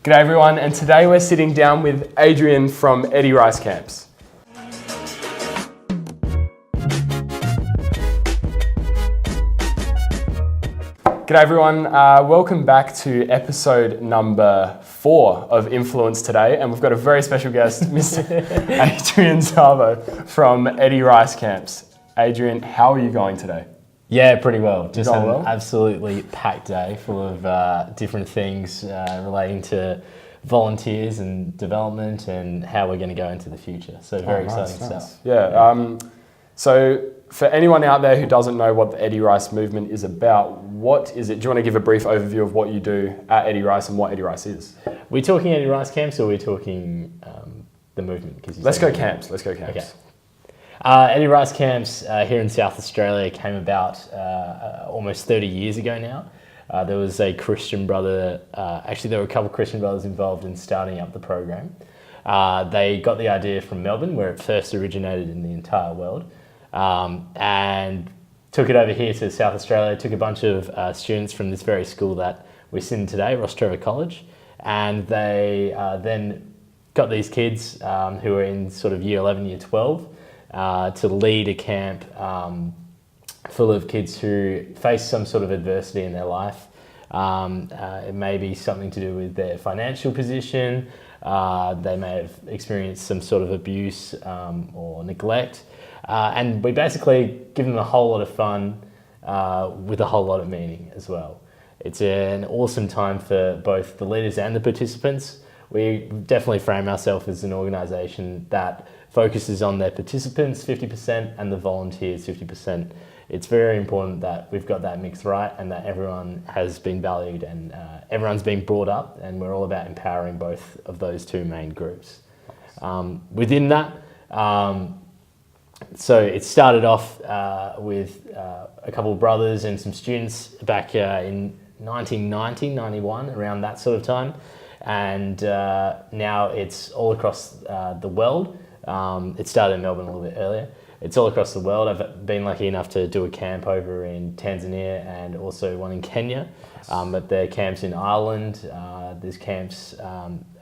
G'day everyone, and today we're sitting down with Adrian from Eddie Rice Camps. G'day everyone, welcome back to episode number 4 of Influence today, and we've got a very special guest, Mr. Adrian Szabo from Eddie Rice Camps. Adrian, how are you going today? Yeah, pretty well. Just an well? absolutely packed day full of different things relating to volunteers and development and how we're going to go into the future. So very exciting stuff. Yeah. So for anyone out there who doesn't know what the Eddie Rice movement is about, what is it? Do you want to give a brief overview of what you do at Eddie Rice and what Eddie Rice is? We're talking Eddie Rice Camps, or are we talking the movement? Let's go camps. Okay. Eddie Rice Camps here in South Australia came about almost 30 years ago now. There was a Christian brother, actually there were a couple of Christian brothers involved in starting up the program. They got the idea from Melbourne, where it first originated in the entire world, and took it over here to South Australia, took a bunch of students from this very school that we sit in today, Ross Trevor College, and they then got these kids who were in sort of year 11, year 12, to lead a camp full of kids who face some sort of adversity in their life. It may be something to do with their financial position. They may have experienced some sort of abuse or neglect. And we basically give them a whole lot of fun with a whole lot of meaning as well. It's an awesome time for both the leaders and the participants. We definitely frame ourselves as an organisation that focuses on their participants 50% and the volunteers 50%. It's very important that we've got that mix right and that everyone has been valued and everyone's being brought up, and we're all about empowering both of those two main groups. Within that, so it started off with a couple of brothers and some students back in 1990, 91, around that sort of time. And now it's all across the world. It started in Melbourne a little bit earlier. It's all across the world. I've been lucky enough to do a camp over in Tanzania and also one in Kenya. But there are camps in Ireland. There's camps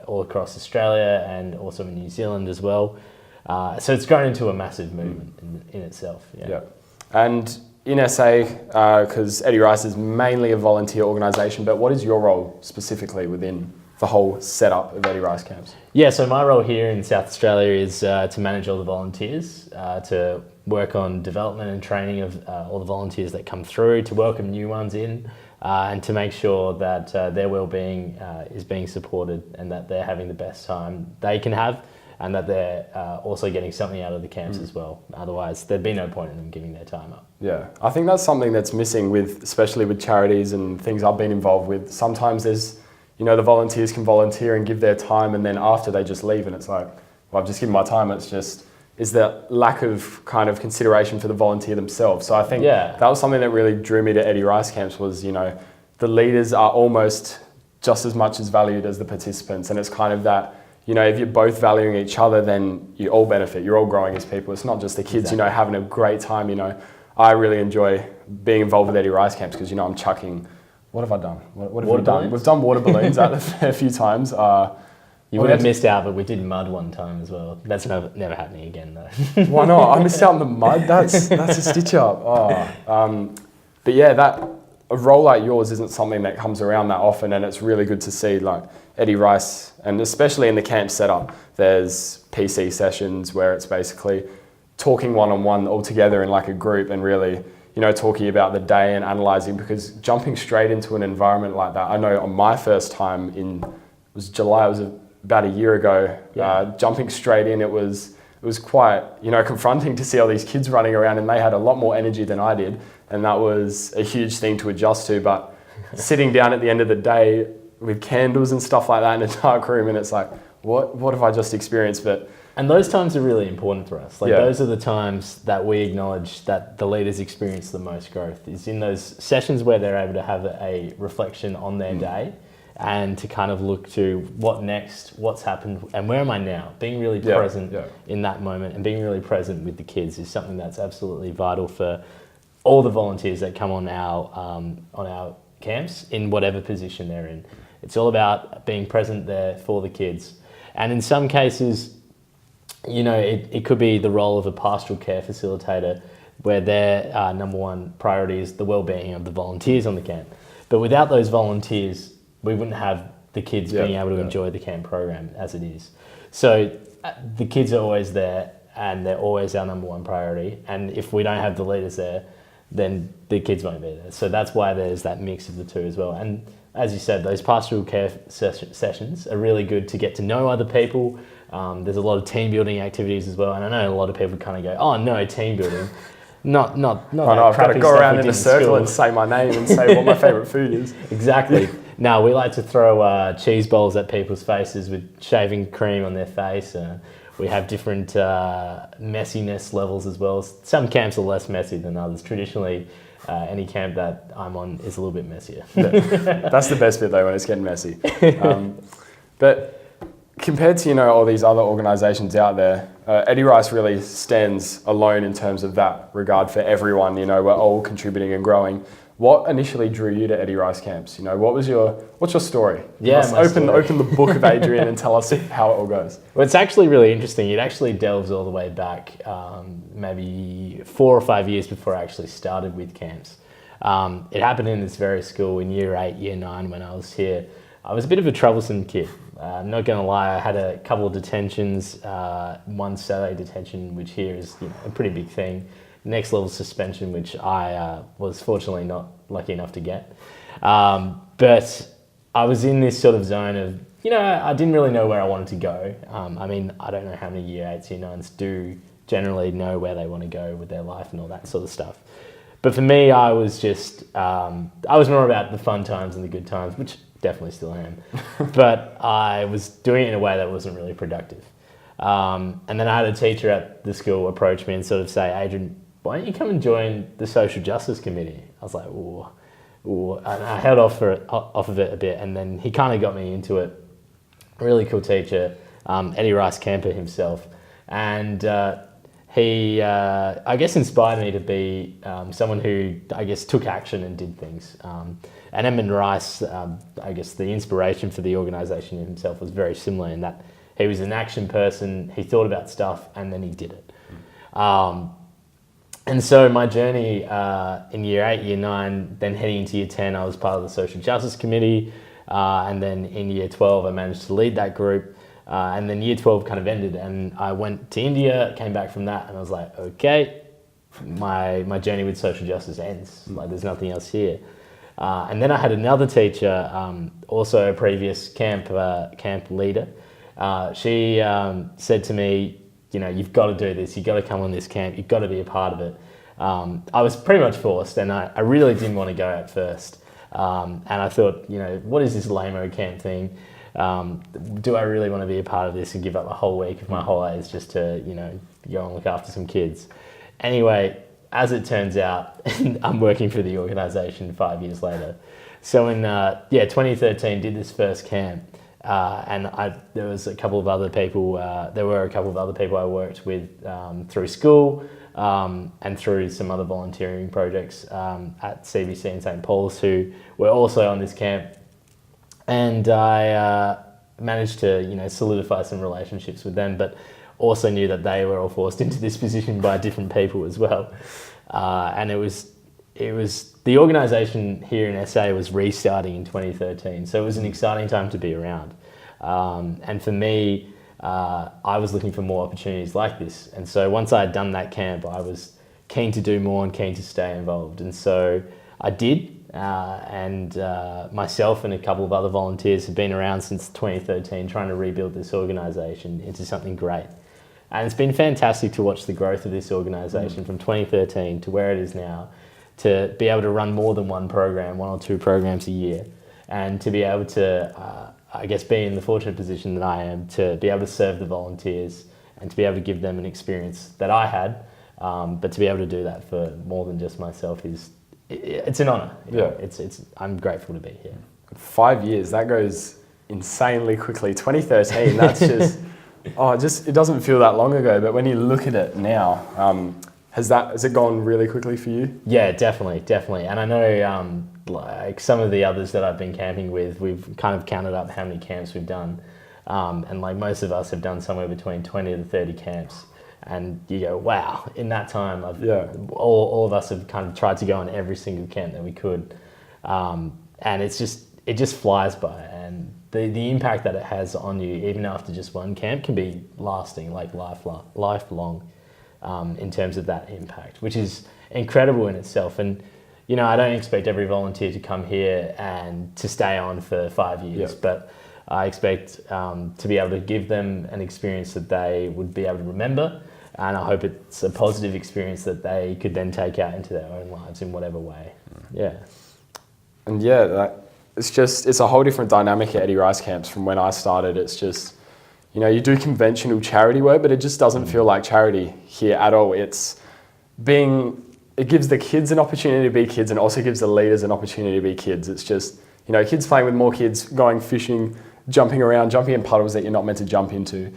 all across Australia and also in New Zealand as well. So it's grown into a massive movement in itself. Yeah. And in SA, because Eddie Rice is mainly a volunteer organisation, but what is your role specifically within the whole setup of Eddie Rice Camps? Yeah, so my role here in South Australia is to manage all the volunteers, to work on development and training of all the volunteers that come through, to welcome new ones in, and to make sure that their well-being is being supported and that they're having the best time they can have, and that they're also getting something out of the camps as well. Otherwise, there'd be no point in them giving their time up. Yeah, I think that's something that's missing with, especially with charities and things I've been involved with. Sometimes there's, the volunteers can volunteer and give their time, and then after they just leave, and it's like, well, I've just given my time. It's just, is that lack of kind of consideration for the volunteer themselves. So I think that was something that really drew me to Eddie Rice Camps was, the leaders are almost just as much as valued as the participants. And it's kind of that, if you're both valuing each other, then you all benefit. You're all growing as people. It's not just the kids, having a great time. I really enjoy being involved with Eddie Rice Camps because, I'm chucking. What have I done? What have we done? We've done water balloons a few times. You would have missed out, but we did mud one time as well. That's never happening again, though. Why not? I missed out on the mud. That's a stitch up. But yeah, a role like yours isn't something that comes around that often, and it's really good to see like Eddie Rice, and especially in the camp setup, there's PC sessions where it's basically talking one-on-one all together in like a group and really, talking about the day and analysing, because jumping straight into an environment like that, I know on my first time it was July, it was about a year ago, jumping straight in, it was quite, confronting to see all these kids running around, and they had a lot more energy than I did, and that was a huge thing to adjust to. But sitting down at the end of the day with candles and stuff like that in a dark room, and it's like, what have I just experienced? And those times are really important for us. Those are the times that we acknowledge that the leaders experience the most growth, is in those sessions where they're able to have a reflection on their day and to kind of look to what next, what's happened, and where am I now? Being really present in that moment and being really present with the kids is something that's absolutely vital for all the volunteers that come on our camps in whatever position they're in. It's all about being present there for the kids. And in some cases, you know, it could be the role of a pastoral care facilitator where their number one priority is the well-being of the volunteers on the camp. But without those volunteers, we wouldn't have the kids being able to enjoy the camp program as it is. So the kids are always there and they're always our number one priority. And if we don't have the leaders there, then the kids won't be there. So that's why there's that mix of the two as well. And as you said, those pastoral care sessions are really good to get to know other people. There's a lot of team building activities as well. And I know a lot of people kind of go, oh no, team building. Not I know, I've got to go around in a circle school and say my name and say what my favourite food is. Exactly. No, we like to throw cheese balls at people's faces with shaving cream on their face. We have different messiness levels as well. Some camps are less messy than others. Traditionally, any camp that I'm on is a little bit messier. That's the best bit though, when it's getting messy. But compared to, you know, all these other organisations out there, Eddie Rice really stands alone in terms of that regard for everyone. You know, we're all contributing and growing. What initially drew you to Eddie Rice Camps? You know, what's your story? Yeah, open the book of Adrian and tell us how it all goes. Well, it's actually really interesting. It actually delves all the way back, maybe 4 or 5 years before I actually started with camps. It happened in this very school in year 8, year 9 when I was here. I was a bit of a troublesome kid. I'm not going to lie, I had a couple of detentions, one Saturday detention, which here is, you know, a pretty big thing. Next level suspension, which I was fortunately not lucky enough to get. But I was in this sort of zone of, you know, I didn't really know where I wanted to go. I mean, I don't know how many year 8s, year 9s do generally know where they want to go with their life and all that sort of stuff. But for me, I was just, I was more about the fun times and the good times, which definitely still am. But I was doing it in a way that wasn't really productive. And then I had a teacher at the school approach me and sort of say, Adrian, why don't you come and join the Social Justice Committee? I was like, ooh. And I held off of it a bit, and then he kind of got me into it. Really cool teacher, Eddie Rice Camper himself. And he, I guess, inspired me to be someone who, I guess, took action and did things. And Edmund Rice, I guess the inspiration for the organisation himself was very similar in that he was an action person, he thought about stuff, and then he did it. And so my journey in year 8, year 9, then heading into year 10, I was part of the Social Justice Committee. And then in year 12, I managed to lead that group. And then year 12 kind of ended, and I went to India, came back from that, and I was like, okay, my journey with social justice ends. Like, there's nothing else here. And then I had another teacher, also a previous camp leader. She said to me, you know, you've got to do this. You've got to come on this camp. You've got to be a part of it. I was pretty much forced, and I really didn't want to go at first. And I thought, you know, what is this lame-o camp thing? Do I really want to be a part of this and give up a whole week of my holidays just to, you know, go and look after some kids? Anyway, as it turns out, I'm working for the organisation 5 years later. So in 2013, did this first camp. And there was a couple of other people. There were a couple of other people I worked with through school and through some other volunteering projects at CBC in St Paul's who were also on this camp. And I managed to, you know, solidify some relationships with them, but also knew that they were all forced into this position by different people as well. And it was the organisation here in SA was restarting in 2013, so it was an exciting time to be around. And for me, I was looking for more opportunities like this. And so once I had done that camp, I was keen to do more and keen to stay involved. And so I did. And myself and a couple of other volunteers have been around since 2013 trying to rebuild this organisation into something great. And it's been fantastic to watch the growth of this organisation from 2013 to where it is now, to be able to run more than one or two programs a year, and to be able to, I guess, be in the fortunate position that I am to be able to serve the volunteers and to be able to give them an experience that I had, but to be able to do that for more than just myself it's an honour. Yeah. I'm grateful to be here. 5 years, that goes insanely quickly. 2013, that's just, it doesn't feel that long ago, but when you look at it now, has it gone really quickly for you? Yeah, definitely. And I know like some of the others that I've been camping with, we've kind of counted up how many camps we've done. And like most of us have done somewhere between 20 to 30 camps. And you go, wow, in that time, all of us have kind of tried to go on every single camp that we could. And it just flies by. And the impact that it has on you, even after just one camp, can be lasting, like lifelong, in terms of that impact, which is incredible in itself. And, you know, I don't expect every volunteer to come here and to stay on for 5 years, but I expect to be able to give them an experience that they would be able to remember. And I hope it's a positive experience that they could then take out into their own lives in whatever way. Yeah. And yeah, it's a whole different dynamic at Eddie Rice Camps from when I started. It's just, you know, you do conventional charity work, but it just doesn't feel like charity here at all. It gives the kids an opportunity to be kids and also gives the leaders an opportunity to be kids. It's just, you know, kids playing with more kids, going fishing, jumping around, jumping in puddles that you're not meant to jump into.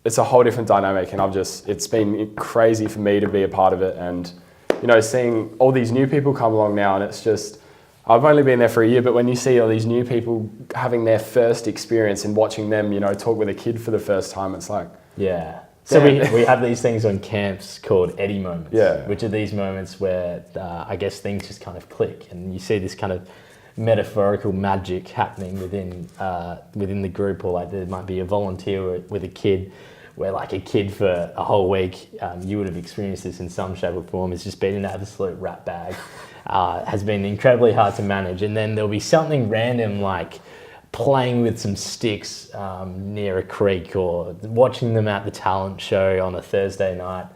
It's a whole different dynamic, and it's been crazy for me to be a part of it. And, you know, seeing all these new people come along now, and it's just, I've only been there for a year, but when you see all these new people having their first experience and watching them, you know, talk with a kid for the first time, it's like... Yeah. So we have these things on camps called Eddie moments, which are these moments where I guess things just kind of click, and you see this kind of metaphorical magic happening within the group, or like there might be a volunteer with a kid, where like a kid for a whole week, you would have experienced this in some shape or form, has just been an absolute rat bag, has been incredibly hard to manage, and then there'll be something random like playing with some sticks near a creek, or watching them at the talent show on a Thursday night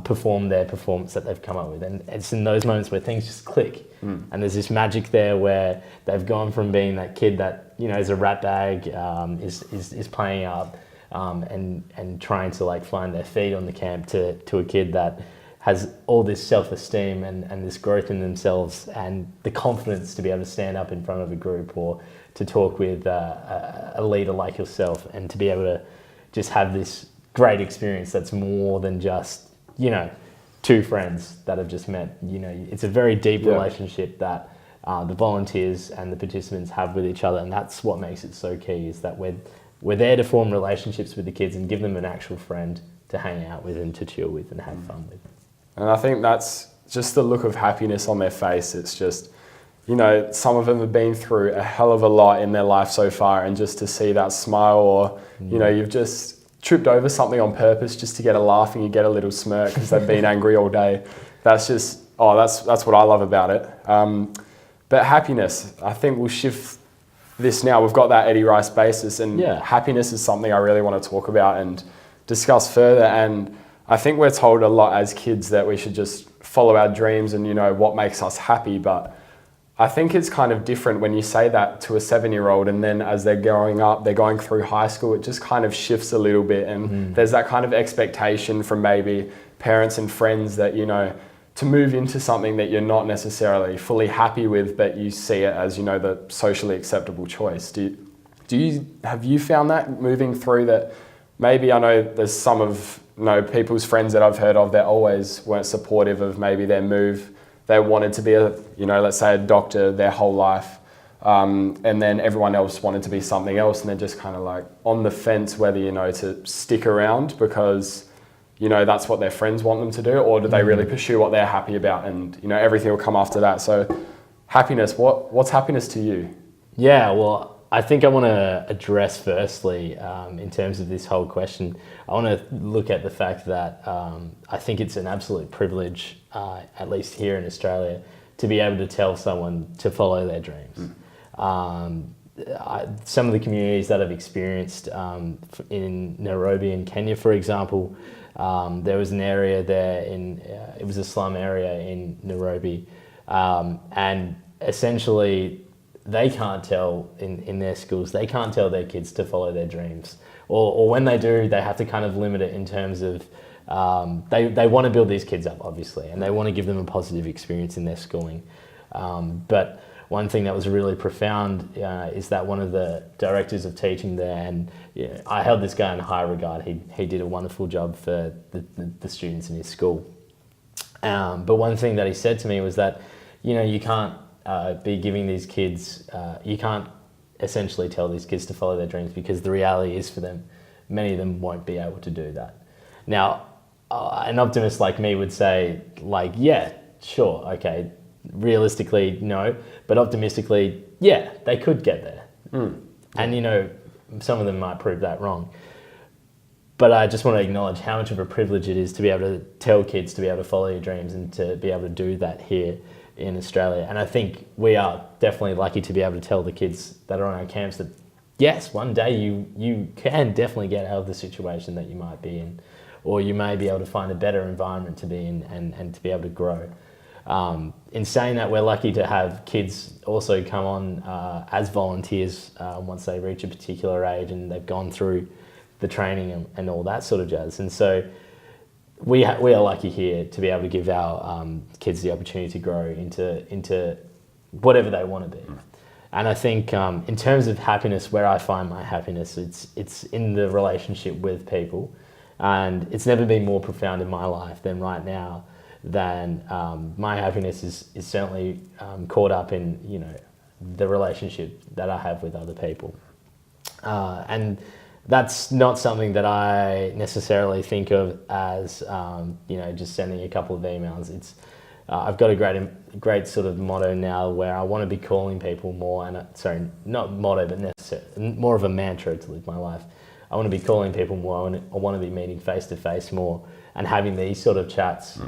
perform their performance that they've come up with. And it's in those moments where things just click. And there's this magic there where they've gone from being that kid that, you know, is a rat bag, is playing up and trying to like find their feet on the camp to a kid that has all this self-esteem and this growth in themselves and the confidence to be able to stand up in front of a group or to talk with a leader like yourself, and to be able to just have this great experience that's more than just, you know, two friends that have just met. You know, it's a very deep relationship that the volunteers and the participants have with each other, and that's what makes it so key, is that we're there to form relationships with the kids and give them an actual friend to hang out with and to chill with and have fun with. And I think that's just the look of happiness on their face. It's just, you know, some of them have been through a hell of a lot in their life so far, and just to see that smile, or, you know, you've just tripped over something on purpose just to get a laugh and you get a little smirk because they've been angry all day. That's just, that's what I love about it. But happiness, I think we'll shift this now. We've got that Eddie Rice basis, and happiness is something I really want to talk about and discuss further. And I think we're told a lot as kids that we should just follow our dreams and, you know, what makes us happy. But I think it's kind of different when you say that to a 7-year-old, and then as they're growing up, they're going through high school, it just kind of shifts a little bit. And there's that kind of expectation from maybe parents and friends that, you know, to move into something that you're not necessarily fully happy with, but you see it as, you know, the socially acceptable choice. Have you found that moving through that? Maybe I know there's some of, you know, people's friends that I've heard of that always weren't supportive of maybe their move. They wanted to be let's say a doctor their whole life. And then everyone else wanted to be something else, and they're just kind of like on the fence whether, you know, to stick around because, you know, that's what their friends want them to do, or do they really pursue what they're happy about, and, you know, everything will come after that. So happiness, what's happiness to you? Yeah, well, I think I want to address firstly, in terms of this whole question, I want to look at the fact that I think it's an absolute privilege, at least here in Australia, to be able to tell someone to follow their dreams. Some of the communities that I've experienced in Nairobi in Kenya, for example, there was an area there it was a slum area in Nairobi, and essentially they can't tell in their schools, they can't tell their kids to follow their dreams. Or when they do, they have to kind of limit it in terms of, they want to build these kids up, obviously, and they want to give them a positive experience in their schooling. But one thing that was really profound is that one of the directors of teaching there, and I held this guy in high regard. He did a wonderful job for the students in his school. But one thing that he said to me was that, you can't be giving these kids, you can't essentially tell these kids to follow their dreams, because the reality is for them, many of them won't be able to do that. Now, an optimist like me would say, like, yeah, sure, okay, realistically, no, but optimistically, yeah, they could get there. And, some of them might prove that wrong. But I just want to acknowledge how much of a privilege it is to be able to tell kids to be able to follow your dreams and to be able to do that here in Australia. And I think we are definitely lucky to be able to tell the kids that are on our camps that, yes, one day you can definitely get out of the situation that you might be in, or you may be able to find a better environment to be in and to be able to grow. In saying that, we're lucky to have kids also come on as volunteers once they reach a particular age and they've gone through the training and all that sort of jazz. And so we are lucky here to be able to give our kids the opportunity to grow into whatever they want to be. And I think in terms of happiness, where I find my happiness, it's in the relationship with people. And it's never been more profound in my life than right now, than my happiness is certainly caught up in, the relationship that I have with other people. And that's not something that I necessarily think of as, just sending a couple of emails. It's I've got a great sort of motto now where I want to be calling people more, and not motto, but necessarily more of a mantra to live my life. I want to be calling people more. I want to be meeting face to face more and having these sort of chats,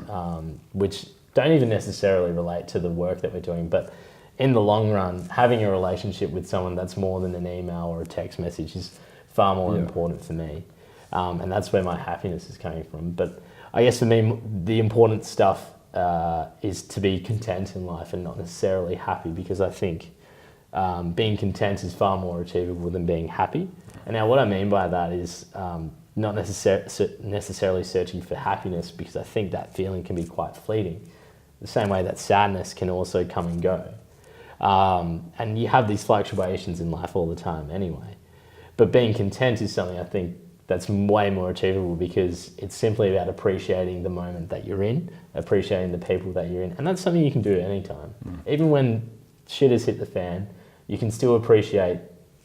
which don't even necessarily relate to the work that we're doing, but in the long run, having a relationship with someone that's more than an email or a text message is far more important for me. And that's where my happiness is coming from. But I guess for me, the important stuff is to be content in life and not necessarily happy, because I think being content is far more achievable than being happy. And now what I mean by that is not necessarily searching for happiness, because I think that feeling can be quite fleeting, the same way that sadness can also come and go. And you have these fluctuations in life all the time anyway. But being content is something I think that's way more achievable, because it's simply about appreciating the moment that you're in, appreciating the people that you're in. And that's something you can do at any time. Even when shit has hit the fan, you can still appreciate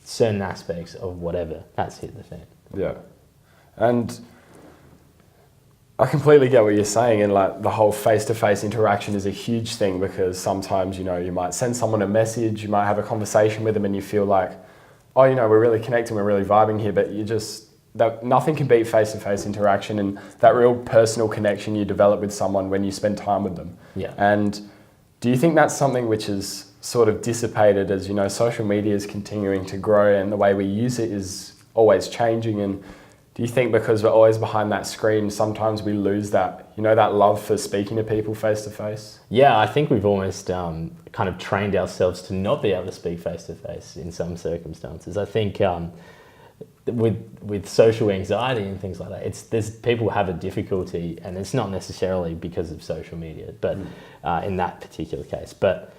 certain aspects of whatever has hit the fan. Yeah. And I completely get what you're saying, and like the whole face-to-face interaction is a huge thing, because sometimes, you might send someone a message, you might have a conversation with them and you feel like, oh, we're really connecting, we're really vibing here, but nothing can beat face-to-face interaction and that real personal connection you develop with someone when you spend time with them. Yeah. And do you think that's something which is sort of dissipated as, social media is continuing to grow and the way we use it is always changing? And do you think because we're always behind that screen, sometimes we lose that, that love for speaking to people face-to-face? Yeah, I think we've almost kind of trained ourselves to not be able to speak face-to-face in some circumstances. I think with social anxiety and things like that, people have a difficulty, and it's not necessarily because of social media, but in that particular case. But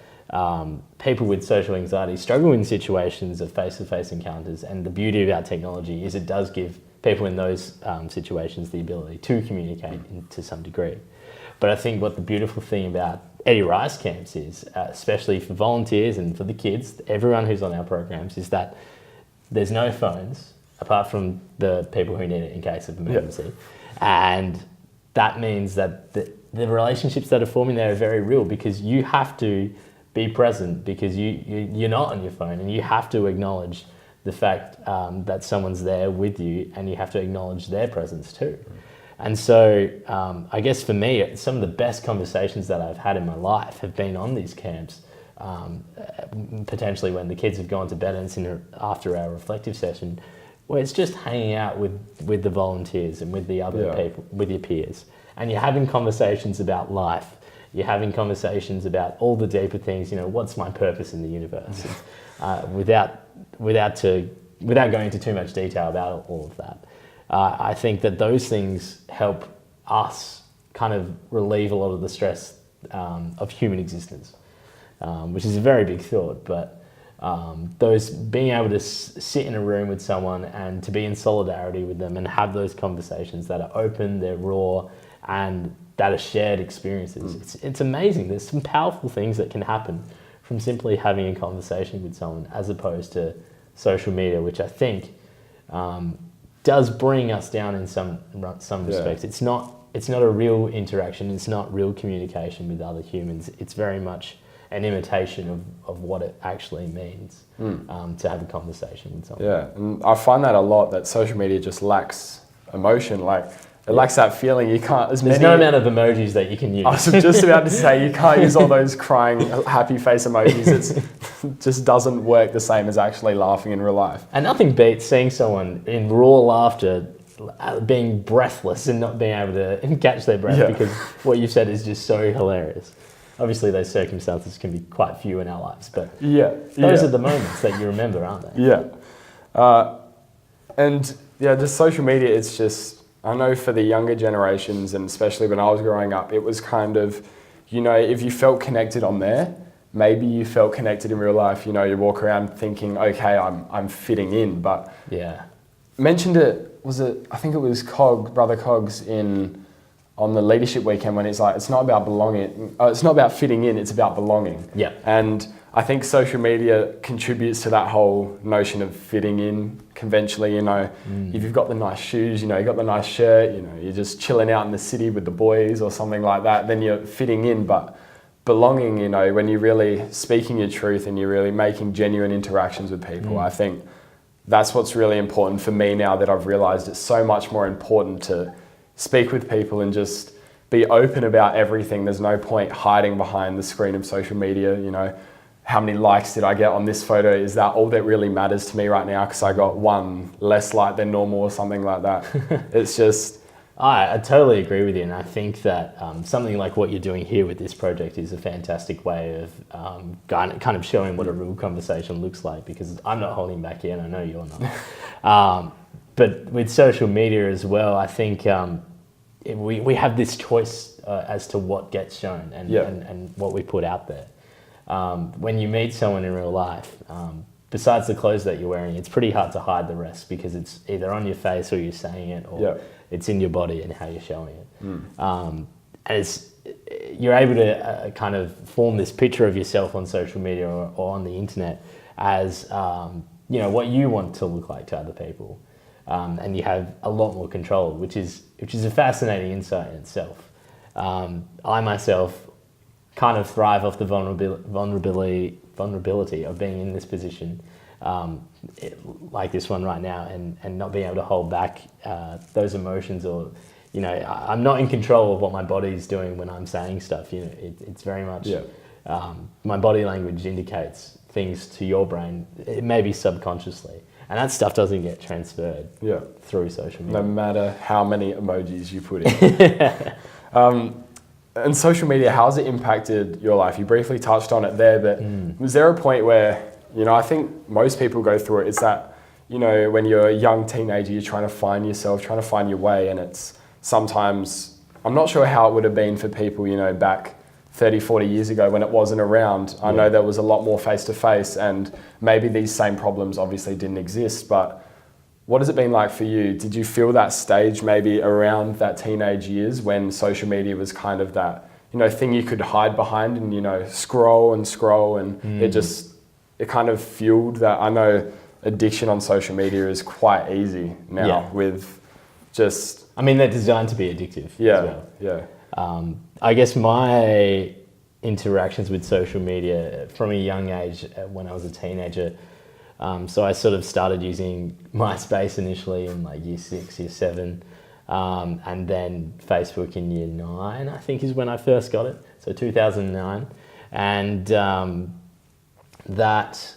people with social anxiety struggle in situations of face-to-face encounters, and the beauty about technology is it does give people in those situations the ability to communicate to some degree. But I think what the beautiful thing about Eddie Rice Camps is, especially for volunteers and for the kids, everyone who's on our programs, is that there's no phones apart from the people who need it in case of emergency. And that means that the relationships that are forming there are very real, because you have to be present, because you're not on your phone, and you have to acknowledge the fact that someone's there with you, and you have to acknowledge their presence too. And so I guess for me, some of the best conversations that I've had in my life have been on these camps, potentially when the kids have gone to bed and it's after our reflective session, where it's just hanging out with the volunteers and with the other people, with your peers. And you're having conversations about life. You're having conversations about all the deeper things, what's my purpose in the universe? Without going into too much detail about all of that. I think that those things help us kind of relieve a lot of the stress of human existence, which is a very big thought, but those being able to sit in a room with someone and to be in solidarity with them and have those conversations that are open, they're raw, and that are shared experiences. It's amazing. There's some powerful things that can happen from simply having a conversation with someone, as opposed to social media, which I think does bring us down in some respects. It's not a real interaction. It's not real communication with other humans. It's very much an imitation of what it actually means to have a conversation with someone. Yeah, and I find that a lot, that social media just lacks emotion. Like, it lacks that feeling. You can't... There's no amount of emojis that you can use. I was just about to say, you can't use all those crying, happy face emojis. It just doesn't work the same as actually laughing in real life. And nothing beats seeing someone in raw laughter being breathless and not being able to catch their breath, because what you said is just so hilarious. Obviously, those circumstances can be quite few in our lives, but those are the moments that you remember, aren't they? Yeah. And just social media, it's just, I know for the younger generations, and especially when I was growing up, it was kind of, if you felt connected on there, maybe you felt connected in real life. You walk around thinking, okay, I'm fitting in. But mentioned it, I think it was Brother Cogs on the leadership weekend, when it's like, it's not about belonging, it's not about fitting in, it's about belonging. Yeah. And I think social media contributes to that whole notion of fitting in conventionally. If you've got the nice shoes, you've got the nice shirt, you're just chilling out in the city with the boys or something like that, then you're fitting in. But belonging, when you're really speaking your truth and you're really making genuine interactions with people, I think that's what's really important for me now, that I've realized it's so much more important to speak with people and just be open about everything. There's no point hiding behind the screen of social media. How many likes did I get on this photo? Is that all that really matters to me right now because I got one less like than normal or something like that? It's just... I totally agree with you, and I think that something like what you're doing here with this project is a fantastic way of kind of showing what a real conversation looks like, because I'm not holding back here, and I know you're not. But with social media as well, I think we have this choice as to what gets shown and what we put out there. When you meet someone in real life, besides the clothes that you're wearing, it's pretty hard to hide the rest, because it's either on your face or you're saying it, or it's in your body and how you're showing it. And you're able to kind of form this picture of yourself on social media or on the internet as what you want to look like to other people. And you have a lot more control, which is a fascinating insight in itself. I myself kind of thrive off the vulnerability of being in this position, like this one right now, and not being able to hold back those emotions, or I'm not in control of what my body's doing when I'm saying stuff. It's very much my body language indicates things to your brain, it may be subconsciously. And that stuff doesn't get transferred through social media. No matter how many emojis you put in. And social media, how's it impacted your life? You briefly touched on it there, but was there a point where, I think most people go through it, it's that, when you're a young teenager, you're trying to find yourself, trying to find your way, and it's sometimes, I'm not sure how it would have been for people, back 30, 40 years ago when it wasn't around. I know there was a lot more face-to-face, and maybe these same problems obviously didn't exist, but what has it been like for you? Did you feel that stage maybe around that teenage years when social media was kind of that, thing you could hide behind and, scroll and it kind of fueled that? I know addiction on social media is quite easy now with just... I mean, they're designed to be addictive as well. I guess my interactions with social media from a young age, when I was a teenager, so I sort of started using MySpace initially in like year 6, year 7, and then Facebook in year 9, I think is when I first got it, so 2009. And that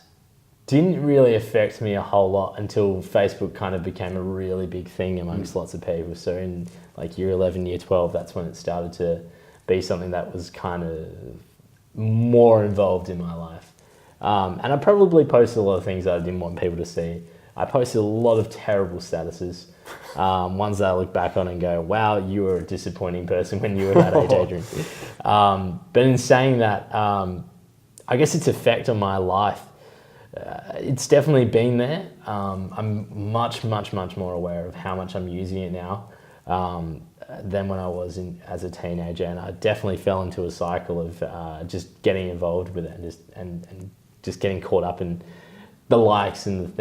didn't really affect me a whole lot until Facebook kind of became a really big thing amongst lots of people. So in like year 11, year 12, that's when it started to be something that was kind of more involved in my life. And I probably posted a lot of things that I didn't want people to see. I posted a lot of terrible statuses, ones that I look back on and go, wow, you were a disappointing person when you were that age, Adrian. But in saying that, I guess its effect on my life, it's definitely been there. I'm much more aware of how much I'm using it now. than when I was as a teenager, and I definitely fell into a cycle of just getting involved with it and just getting caught up in the likes and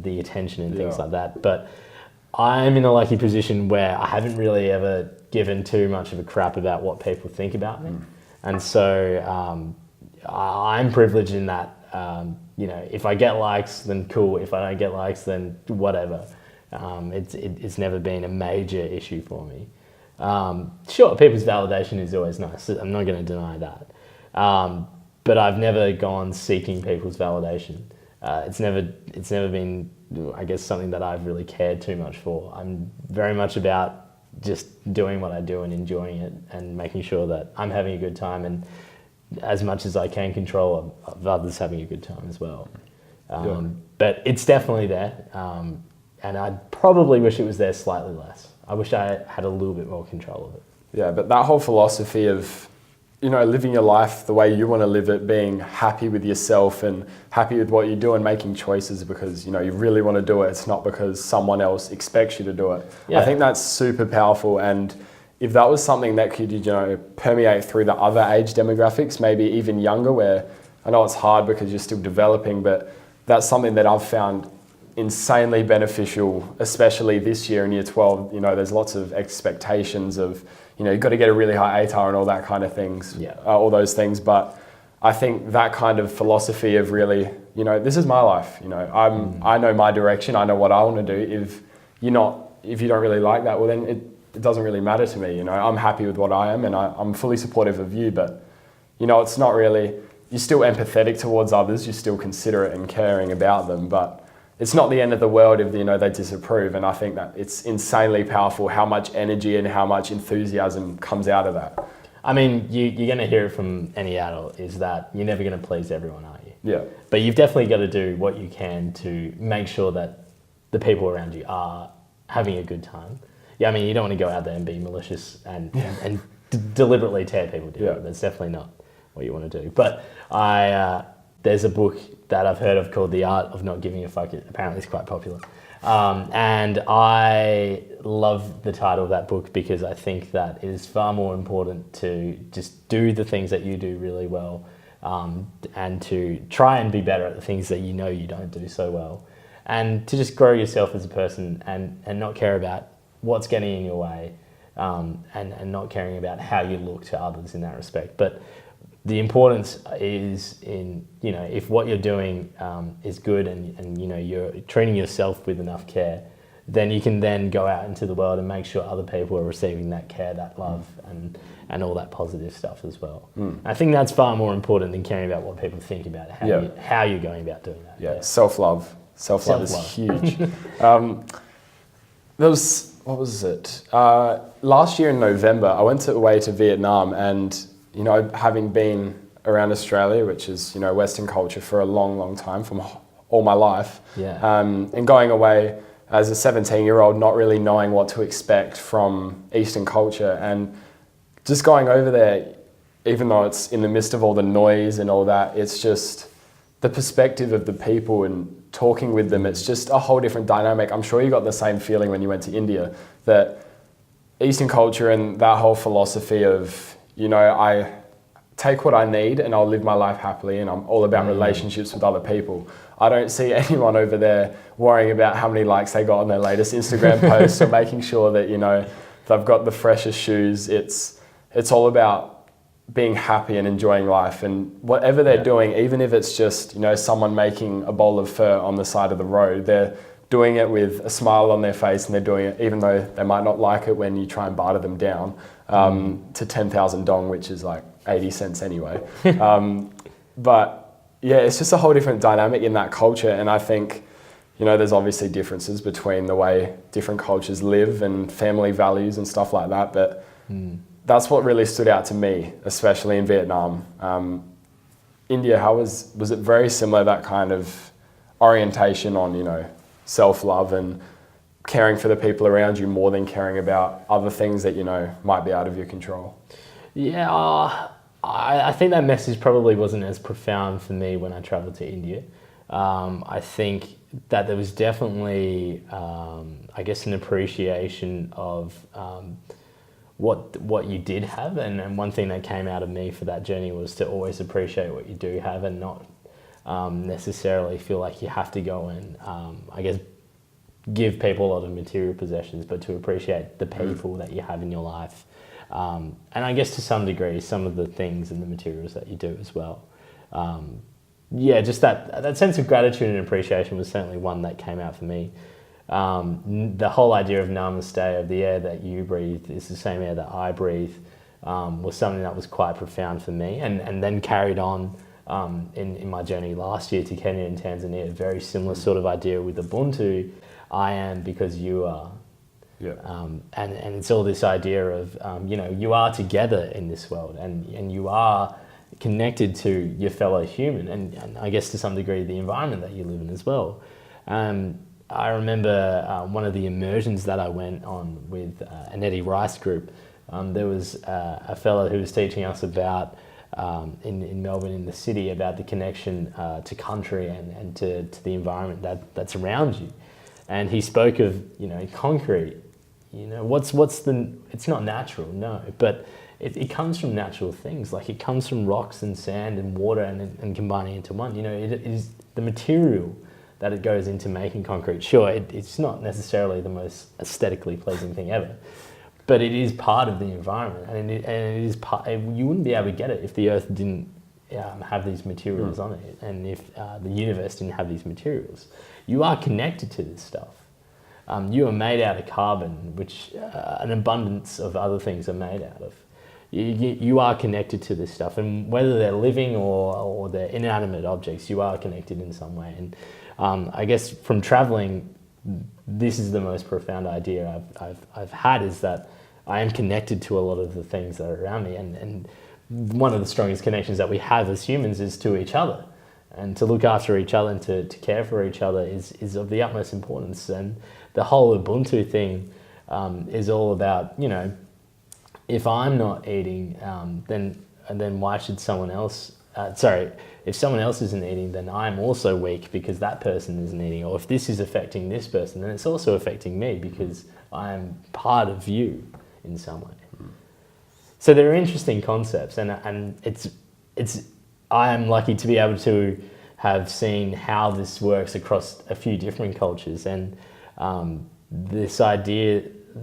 the attention and things like that. But I'm in a lucky position where I haven't really ever given too much of a crap about what people think about me, and so I'm privileged in that. If I get likes, then cool. If I don't get likes, then whatever. It's never been a major issue for me. Sure, people's validation is always nice. I'm not going to deny that. But I've never gone seeking people's validation. It's never been, I guess, something that I've really cared too much for. I'm very much about just doing what I do and enjoying it and making sure that I'm having a good time, and as much as I can control of others having a good time as well. But it's definitely there. And I probably wish it was there slightly less. I wish I had a little bit more control of it. Yeah, but that whole philosophy of, living your life the way you want to live it, being happy with yourself and happy with what you do and making choices because, you really want to do it. It's not because someone else expects you to do it. Yeah. I think that's super powerful. And if that was something that could, permeate through the other age demographics, maybe even younger, where I know it's hard because you're still developing, but that's something that I've found insanely beneficial, especially this year in year 12. There's lots of expectations of, you've got to get a really high ATAR and all that kind of things, all those things. But I think that kind of philosophy of really, this is my life. I know my direction. I know what I want to do. If you don't really like that, well then it doesn't really matter to me. I'm happy with what I am, and I'm fully supportive of you. But it's not really. You're still empathetic towards others. You're still considerate and caring about them, but it's not the end of the world if they disapprove. And I think that it's insanely powerful how much energy and how much enthusiasm comes out of that. I mean, you're going to hear it from any adult, is that you're never going to please everyone, are you? Yeah. But you've definitely got to do what you can to make sure that the people around you are having a good time. Yeah, I mean, you don't want to go out there and be malicious and deliberately tear people down. Yeah. That's definitely not what you want to do. But there's a book that I've heard of called The Art of Not Giving a Fuck. Apparently it's quite popular. And I love the title of that book because I think that it is far more important to just do the things that you do really well, and to try and be better at the things that you don't do so well, and to just grow yourself as a person and not care about what's getting in your way, and not caring about how you look to others in that respect. But the importance is in, if what you're doing is good and you're treating yourself with enough care, then you can then go out into the world and make sure other people are receiving that care, that love, and all that positive stuff as well. I think that's far more important than caring about what people think about how you're going about doing that. Yeah. Self-love is huge. What was it? Last year in November, I went away to Vietnam, and having been around Australia, which is, Western culture for a long, long time, from all my life, and going away as a 17-year-old, not really knowing what to expect from Eastern culture, and just going over there, even though it's in the midst of all the noise and all that, it's just the perspective of the people and talking with them. It's just a whole different dynamic. I'm sure you got the same feeling when you went to India, that Eastern culture and that whole philosophy of, I take what I need and I'll live my life happily, and I'm all about relationships with other people. I don't see anyone over there worrying about how many likes they got on their latest Instagram post or making sure that, they've got the freshest shoes. It's all about being happy and enjoying life, and whatever they're doing, even if it's just, someone making a bowl of pho on the side of the road, they're doing it with a smile on their face, and they're doing it even though they might not like it when you try and barter them down to 10,000 dong, which is like 80 cents anyway. But yeah, it's just a whole different dynamic in that culture. And I think, there's obviously differences between the way different cultures live and family values and stuff like that. But that's what really stood out to me, especially in Vietnam. India, was it very similar, that kind of orientation on, self-love and caring for the people around you more than caring about other things that, might be out of your control? Yeah, I think that message probably wasn't as profound for me when I travelled to India. I think that there was definitely, I guess, an appreciation of what you did have, and one thing that came out of me for that journey was to always appreciate what you do have and not necessarily feel like you have to go and, I guess, give people a lot of material possessions, but to appreciate the people that you have in your life. And I guess to some degree, some of the things and the materials that you do as well. Yeah, just that sense of gratitude and appreciation was certainly one that came out for me. The whole idea of namaste, of the air that you breathe is the same air that I breathe, was something that was quite profound for me, and then carried on in my journey last year to Kenya and Tanzania. A very similar sort of idea with Ubuntu. I am because you are. Yeah. And it's all this idea of, you are together in this world, and you are connected to your fellow human, and I guess to some degree the environment that you live in as well. I remember one of the immersions that I went on with an Eddie Rice group. There was a fellow who was teaching us about, in Melbourne, in the city, about the connection to country and to the environment that's around you. And he spoke of, concrete. It's not natural, no, but it comes from natural things. Like, it comes from rocks and sand and water and combining into one. It is the material that it goes into making concrete. Sure, it's not necessarily the most aesthetically pleasing thing ever, but it is part of the environment, and it is part. You wouldn't be able to get it if the earth didn't have these materials on it, and if the universe didn't have these materials. You are connected to this stuff. You are made out of carbon, which an abundance of other things are made out of. You are connected to this stuff, and whether they're living or they're inanimate objects, you are connected in some way. And I guess from traveling, this is the most profound idea I've had, is that I am connected to a lot of the things that are around me, and one of the strongest connections that we have as humans is to each other, and to look after each other and to care for each other is of the utmost importance. And the whole Ubuntu thing is all about, if I'm not eating, then why should someone else? If someone else isn't eating, then I'm also weak because that person isn't eating. Or if this is affecting this person, then it's also affecting me because I am part of you in some way. So there are interesting concepts, and it's I am lucky to be able to have seen how this works across a few different cultures, and this idea.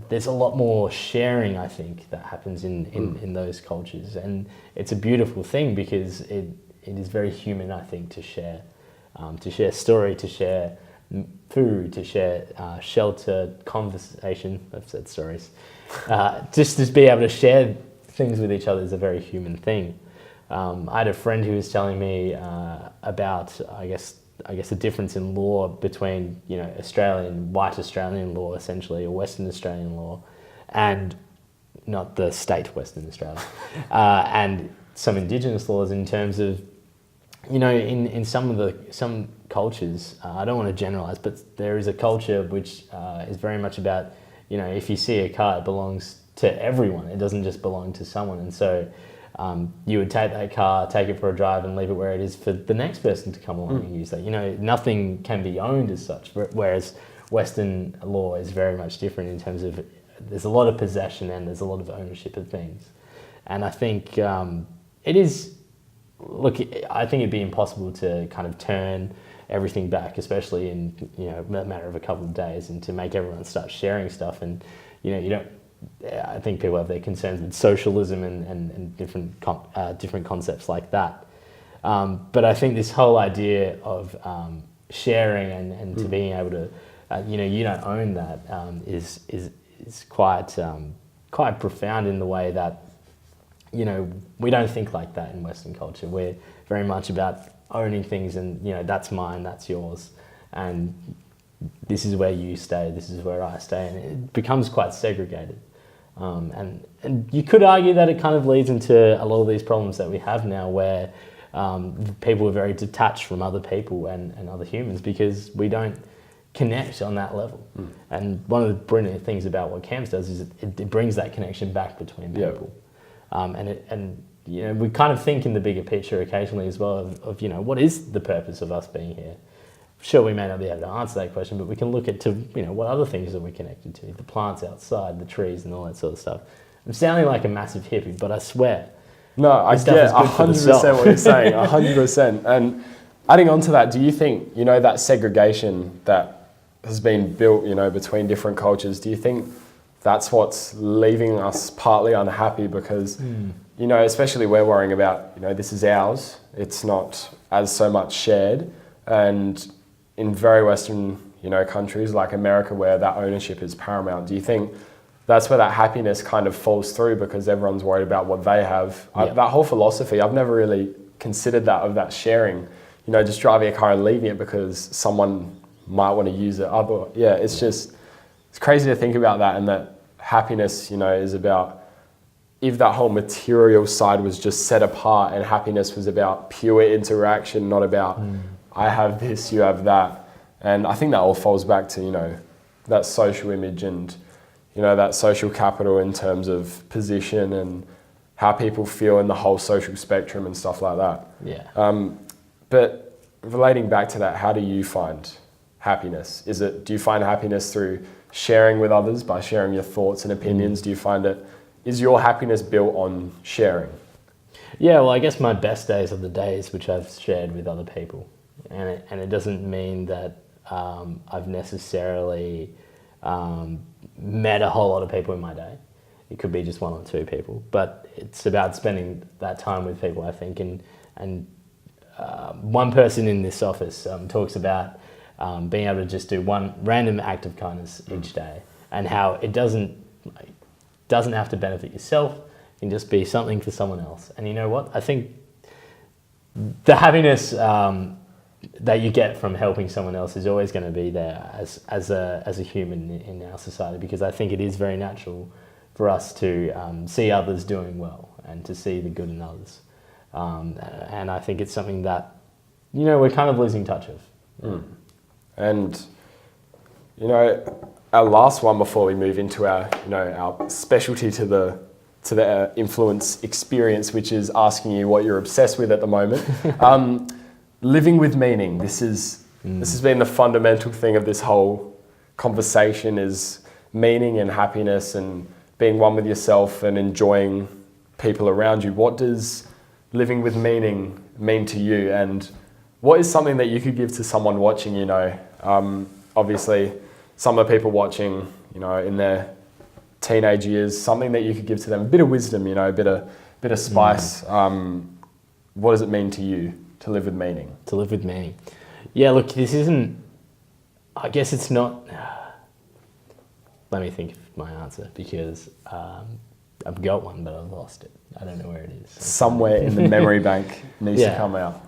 There's a lot more sharing, I think, that happens in those cultures, and it's a beautiful thing because it is very human, I think, to share story, to share food, to share shelter, conversation. I've said stories. Just to be able to share things with each other is a very human thing. I had a friend who was telling me about, I guess the difference in law between, white Australian law, essentially, or Western Australian law, and not the state Western Australia, and some Indigenous laws in terms of, in some cultures, I don't want to generalize, but there is a culture which is very much about, if you see a car, it belongs to everyone. It doesn't just belong to someone, and so. You would take that car, take it for a drive, and leave it where it is for the next person to come along and use that. Nothing can be owned as such, whereas Western law is very much different in terms of there's a lot of possession and there's a lot of ownership of things. And I think it is, I think it'd be impossible to kind of turn everything back, especially in, a matter of a couple of days, and to make everyone start sharing stuff. And, you don't, I think people have their concerns with socialism and different concepts like that. But I think this whole idea of sharing and to being able to, you don't own that, is quite profound in the way that, we don't think like that in Western culture. We're very much about owning things and, that's mine, that's yours. And this is where you stay, this is where I stay, and it becomes quite segregated. And you could argue that it kind of leads into a lot of these problems that we have now, where people are very detached from other people and other humans because we don't connect on that level. And one of the brilliant things about what camps does is it brings that connection back between people. We kind of think in the bigger picture occasionally as well of what is the purpose of us being here? Sure, we may not be able to answer that question, but we can look at what other things are we connected to? The plants outside, the trees, and all that sort of stuff. I'm sounding like a massive hippie, but I swear. No, I get 100% what you're saying, 100%. And adding on to that, do you think, that segregation that has been built, between different cultures, do you think that's what's leaving us partly unhappy? Because, especially we're worrying about, this is ours, it's not as so much shared. And in very Western, countries like America, where that ownership is paramount, do you think that's where that happiness kind of falls through because everyone's worried about what they have? Yep. That whole philosophy, I've never really considered that, of that sharing, just driving a car and leaving it because someone might want to use it. It's crazy to think about that, and that happiness, is about, if that whole material side was just set apart and happiness was about pure interaction, not about I have this, you have that. And I think that all falls back to, that social image and, that social capital in terms of position and how people feel in the whole social spectrum and stuff like that. Yeah. But relating back to that, how do you find happiness? Do you find happiness through sharing with others, by sharing your thoughts and opinions? Do you find is your happiness built on sharing? Yeah, well, I guess my best days are the days which I've shared with other people. And it doesn't mean that I've necessarily met a whole lot of people in my day. It could be just one or two people, but it's about spending that time with people, I think. And one person in this office talks about being able to just do one random act of kindness each day, and how it doesn't have to benefit yourself. It can just be something for someone else. And you know what? I think the happiness that you get from helping someone else is always going to be there as a human in our society, because I think it is very natural for us to see others doing well and to see the good in others. And I think it's something that, we're kind of losing touch of. And, our last one before we move into our, our specialty to the influence experience, which is asking you what you're obsessed with at the moment. Living with meaning. This has been the fundamental thing of this whole conversation, is meaning and happiness and being one with yourself and enjoying people around you. What does living with meaning mean to you? And what is something that you could give to someone watching, obviously some of the people watching, in their teenage years, something that you could give to them, a bit of wisdom, a bit of spice. What does it mean to you to live with meaning? To live with meaning. Yeah, look, this isn't, I guess it's not, let me think of my answer, because I've got one, but I've lost it. I don't know where it is. Somewhere in the memory bank needs to come out.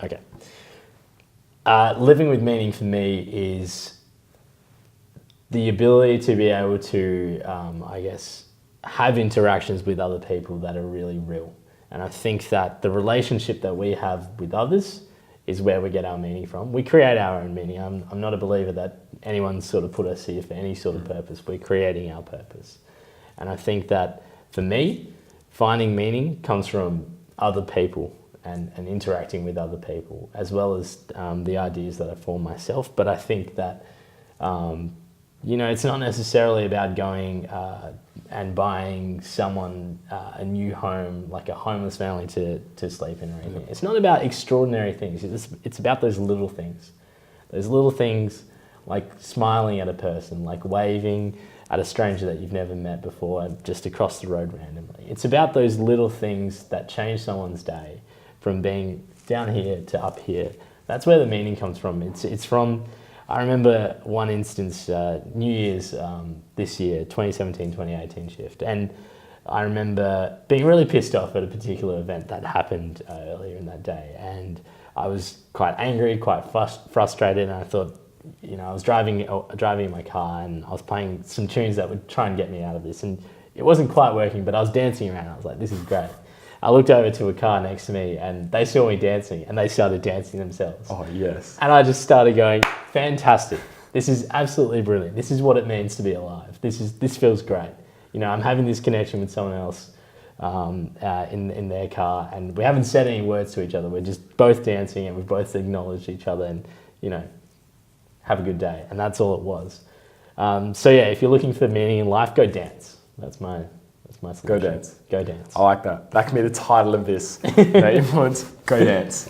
Okay. Living with meaning for me is the ability to be able to, have interactions with other people that are really real. And I think that the relationship that we have with others is where we get our meaning from. We create our own meaning. I'm not a believer that anyone's sort of put us here for any sort of purpose. We're creating our purpose. And I think that for me, finding meaning comes from other people and interacting with other people, as well as the ideas that I form myself. But I think that, it's not necessarily about going and buying someone a new home, like a homeless family to sleep in or anything. It's not about extraordinary things. It's about those little things. Those little things like smiling at a person, like waving at a stranger that you've never met before just across the road randomly. It's about those little things that change someone's day from being down here to up here. That's where the meaning comes from. It's from, I remember one instance, New Year's this year, 2017-2018 shift, and I remember being really pissed off at a particular event that happened earlier in that day, and I was quite angry, quite frustrated, and I thought, I was driving in my car and I was playing some tunes that would try and get me out of this, and it wasn't quite working, but I was dancing around. I was like, this is great. I looked over to a car next to me and they saw me dancing and they started dancing themselves. Oh, yes. And I just started going, fantastic. This is absolutely brilliant. This is what it means to be alive. This feels great. I'm having this connection with someone else in their car, and we haven't said any words to each other. We're just both dancing, and we've both acknowledged each other, and have a good day. And that's all it was. So yeah, if you're looking for meaning in life, go dance. That's my solution. Go dance. Go dance. I like that. That can be the title of this. Influence. Go dance.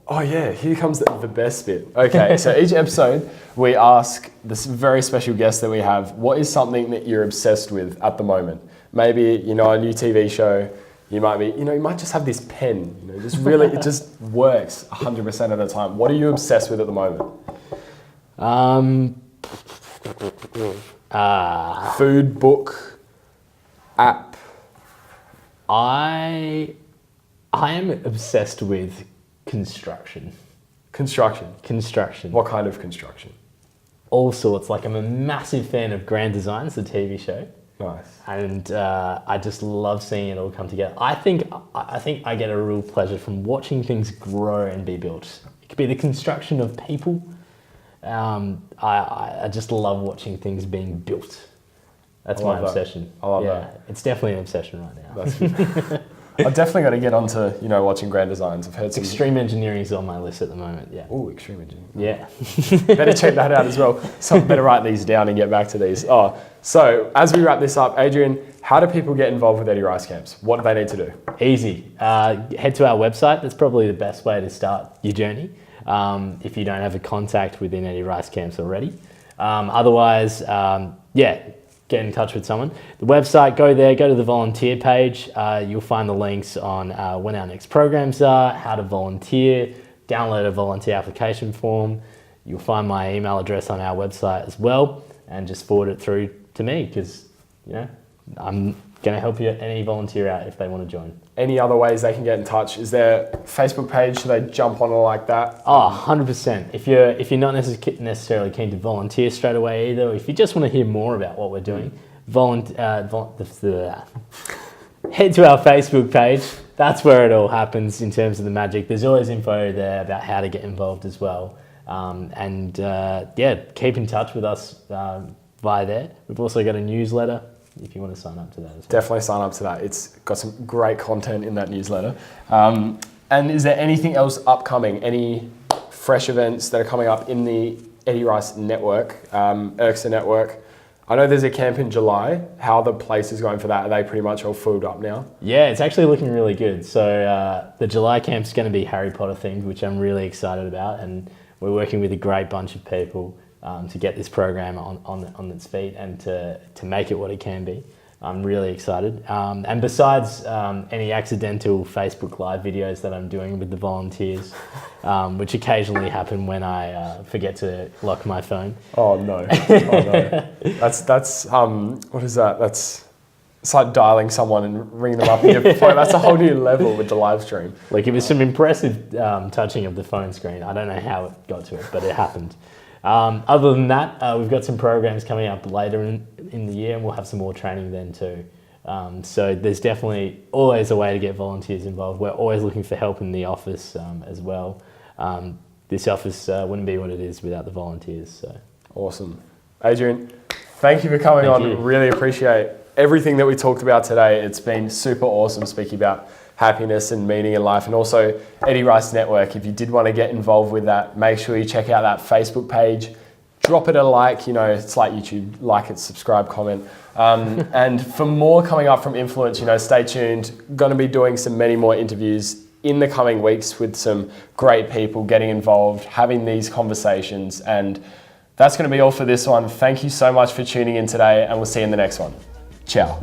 Oh yeah, here comes the best bit. Okay, so each episode we ask this very special guest that we have, what is something that you're obsessed with at the moment? Maybe, a new TV show, you might be, you might just have this pen, just really, it just works 100% of the time. What are you obsessed with at the moment? Food, book, app. I am obsessed with construction. Construction. What kind of construction? All sorts. Like, I'm a massive fan of Grand Designs, the TV show. Nice. And I just love seeing it all come together. I think I get a real pleasure from watching things grow and be built. It could be the construction of people. I just love watching things being built. That's my obsession. I love that. It's definitely an obsession right now. That's good. I've definitely got to get onto, watching Grand Designs. I've heard some... Extreme engineering is on my list at the moment, yeah. Oh, extreme engineering. Yeah. Better check that out as well. So better write these down and get back to these. So as we wrap this up, Adrian, how do people get involved with Eddie Rice Camps? What do they need to do? Easy. Head to our website. That's probably the best way to start your journey if you don't have a contact within Eddie Rice Camps already. Otherwise, get in touch with someone. The website, go there, go to the volunteer page. You'll find the links on when our next programs are, how to volunteer, download a volunteer application form. You'll find my email address on our website as well, and just forward it through to me because, I'm going to help any volunteer out if they want to join. Any other ways they can get in touch? Is there a Facebook page? Should they jump on it like that? Oh, 100%. If you're not necessarily keen to volunteer straight away either, if you just want to hear more about what we're doing, head to our Facebook page. That's where it all happens in terms of the magic. There's always info there about how to get involved as well. Keep in touch with us via there. We've also got a newsletter if you want to sign up to that as well. Definitely sign up to that. It's got some great content in that newsletter. And is there anything else upcoming? Any fresh events that are coming up in the Eddie Rice network, ERCSA network? I know there's a camp in July. How are the places going for that? Are they pretty much all filled up now? Yeah, it's actually looking really good. So the July camp's going to be Harry Potter themed, which I'm really excited about. And we're working with a great bunch of people to get this program on its feet and to make it what it can be. I'm really excited. And besides any accidental Facebook Live videos that I'm doing with the volunteers, which occasionally happen when I forget to lock my phone. Oh no! That's what is that? It's like dialing someone and ringing them up on your phone. That's a whole new level with the live stream. Like, it was some impressive touching of the phone screen. I don't know how it got to it, but it happened. Other than that, we've got some programs coming up later in the year, and we'll have some more training then too. So there's definitely always a way to get volunteers involved. We're always looking for help in the office as well. This office wouldn't be what it is without the volunteers. So awesome. Adrian, thank you for coming on. Really appreciate everything that we talked about today. It's been super awesome speaking about happiness and meaning in life, and also Eddie Rice Network. If you did want to get involved with that, make sure you check out that Facebook page. Drop it a like, it's like YouTube, like it, subscribe, comment. And for more coming up from Influence, stay tuned. Going to be doing many more interviews in the coming weeks with some great people getting involved, having these conversations. And that's going to be all for this one. Thank you so much for tuning in today, and we'll see you in the next one. Ciao.